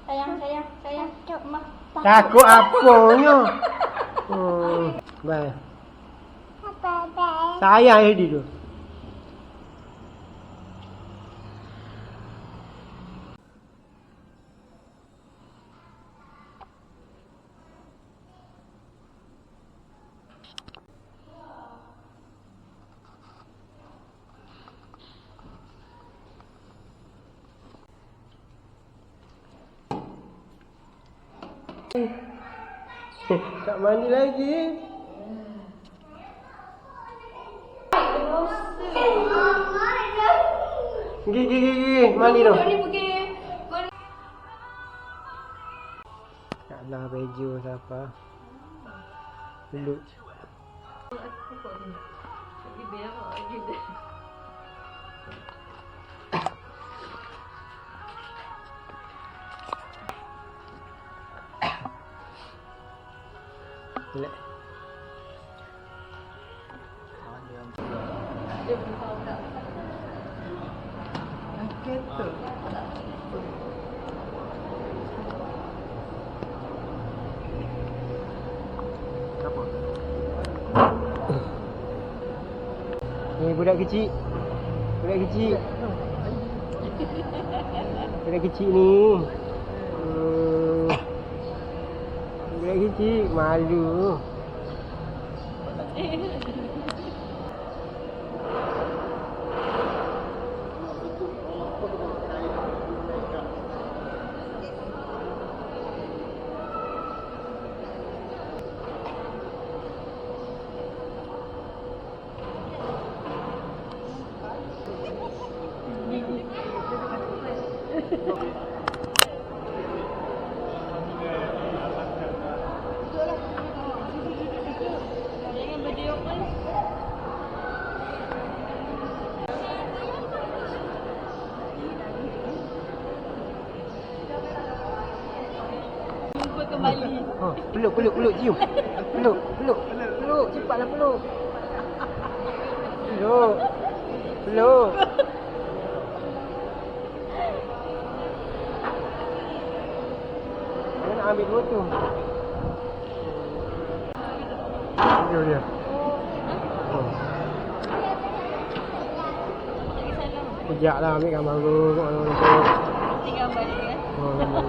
Sayang. Takut apanya? Baik. Sayang dia tu. Tak mandi lagi. Gigi, mandi tu. Taklah baju siapa. Peluk. Relax. Apa? Ni budak kecil. Budak kecil ni. Budak kecil malu. Kembali. Oh, peluk, cium. Peluk. Cepatlah peluk. Peluk. Dia nak ambil foto. Dia. Kejap lah ambil gambar tu. Tinggal balik ya. Oh, gambar.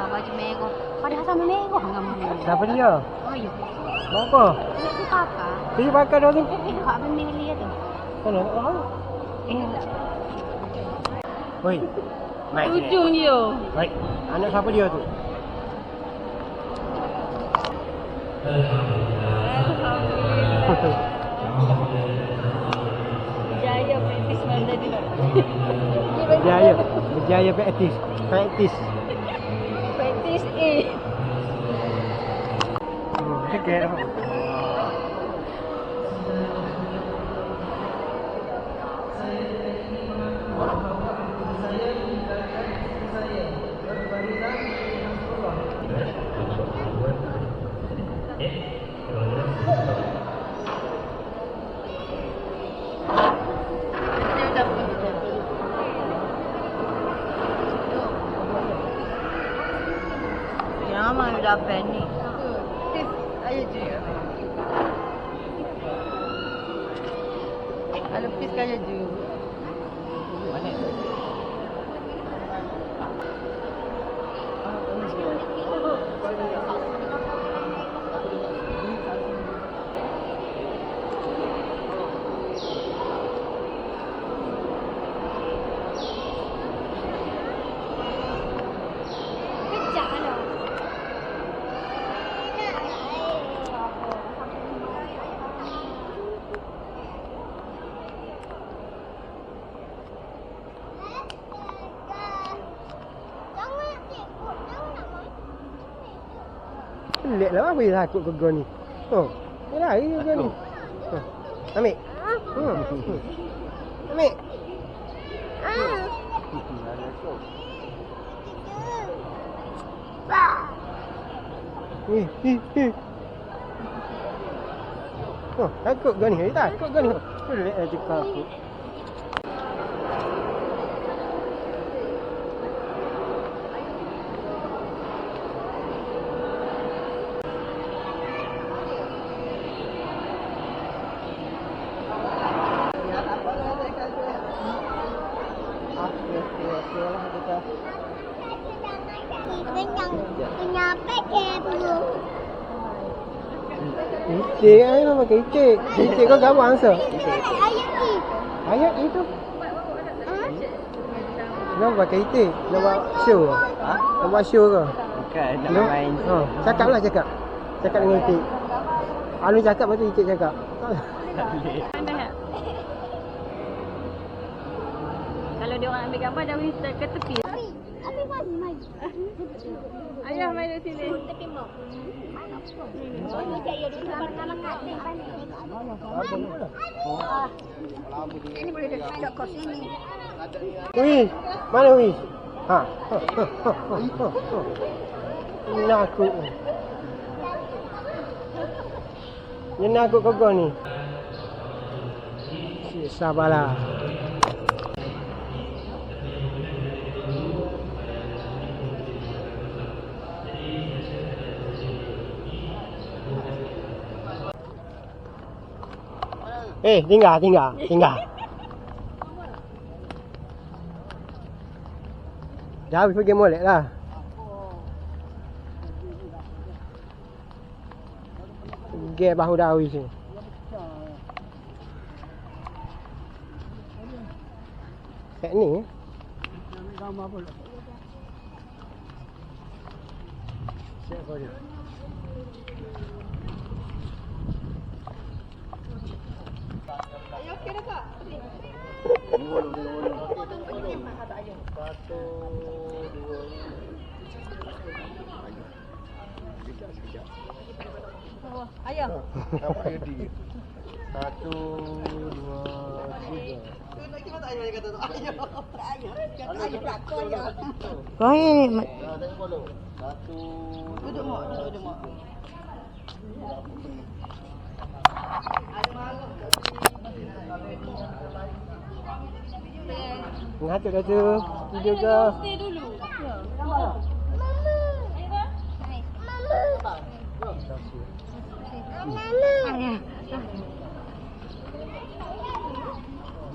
Baju merah. Padahal sama merah gambar. Siapa dia? Ayo. Apa? Itu kakak. Dia pakai dah tu. Kak benih dia tu. Mana? Oh. Oi. Mai. Ujung dia. Baik. Anak siapa dia tu? Berjaya praktis malam tadi. Berjaya praktis. Praktis A. Sikit. Jangan dapat ni. Ayo je. Kalau pis kaya je. Mana? Pelik lah apa dia takut ke kau ni. Oh, dia lari ke kau ni. Ambil. Ambil. Oh, takut kau ni. Takut kau ni. Boleh cakap aku. Itik ai mama pakai itik. Itik kau gambar angsa. Ayat itu. Nak pakai itik. Nak buat show. Ha? Nak buat show ke? Bukan, nak main. Ha, cakaplah cakap. Cakap dengan itik. Anu cakap lepas tu itik cakap. Kalau dia orang ambil gambar dah wis ke tepi. Abi mai. Ayah mai dari sini. Tepi mau. Ini saya dulu nama kat ni. Ini boleh dekat kos ini. Wih, mana wih? Ha. Nak aku. Ni nak aku kau ni. Sabarlah. Tinggal. Dah habis pergi molek lah. Pergi bahu dah habis ni. Kat ni. Gambar apa? Siap kau je. Okey dah kak. Satu, dua. Sekejap. Ayah. Apa dia? Satu, dua, tiga. Kau ni Satu. duduk mak. Mengatur dah tu. Video ke? Stay dulu.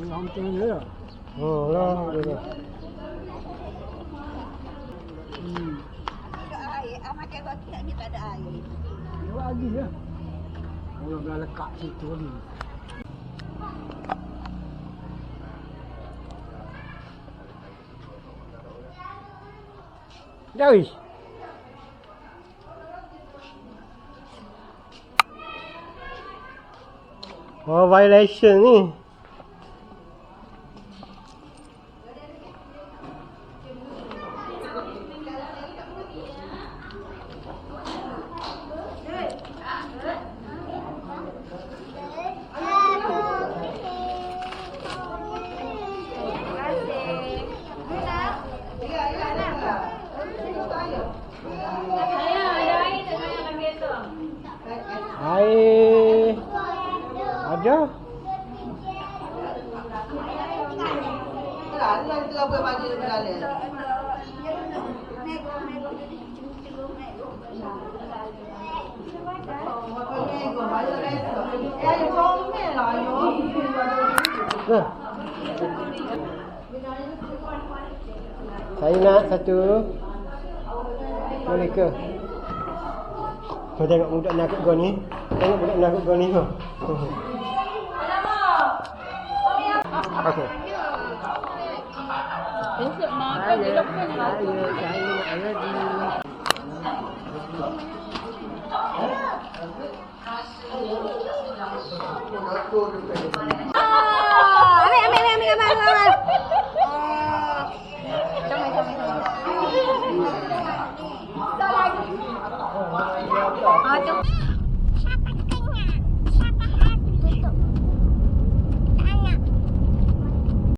Dia hantar dia. Oh lah. Makan roti ni tak ada air. Dia lagi ya. Orang dah lekat situ ni. Dah wis. Oh, violation ni. Air ada. Nah. Saya nak satu. Boleh ke? Kau tengok budak nakut kau ni. Tengok budak nakut kau ni tu. Okey. Besok makan di depan. Saya Ambil.